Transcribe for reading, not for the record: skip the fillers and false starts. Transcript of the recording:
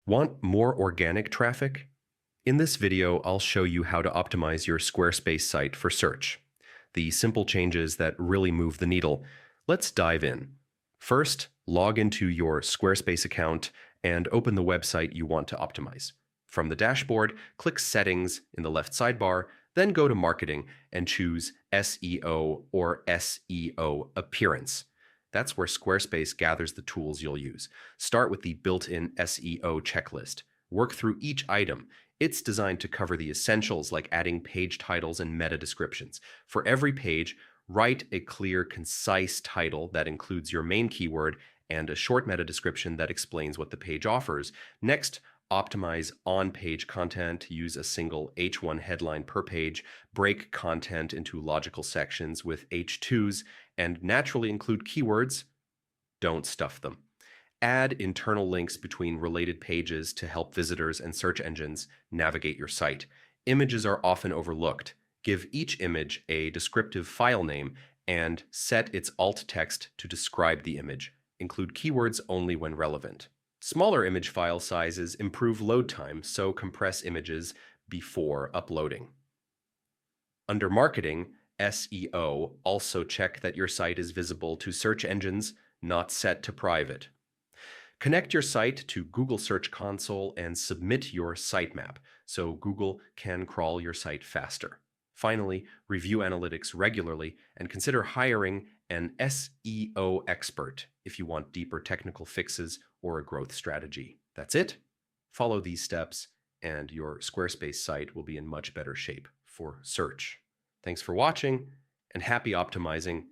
Want more organic traffic? In this video, I'll show you how to optimize your Squarespace site for search. The simple changes that really move the needle. Let's dive in. First, log into your Squarespace account and open the website you want to optimize. From the dashboard, click Settings in the left sidebar, then go to Marketing and choose SEO or SEO Appearance. That's where Squarespace gathers the tools you'll use. Start with the built-in SEO checklist. Work through each item. It's designed to cover the essentials like adding page titles and meta descriptions. For every page, write a clear, concise title that includes your main keyword and a short meta description that explains what the page offers. Next, optimize on-page content. Use a single H1 headline per page. Break content into logical sections with H2s and naturally include keywords. Don't stuff them. Add internal links between related pages to help visitors and search engines navigate your site. Images are often overlooked. Give each image a descriptive file name and set its alt text to describe the image. Include keywords only when relevant. Smaller image file sizes improve load time, so compress images before uploading. Under Marketing, SEO, also check that your site is visible to search engines, not set to private. Connect your site to Google Search Console and submit your sitemap so Google can crawl your site faster. Finally, review analytics regularly and consider hiring an SEO expert if you want deeper technical fixes or a growth strategy. That's it. Follow these steps and your Squarespace site will be in much better shape for search. Thanks for watching and happy optimizing.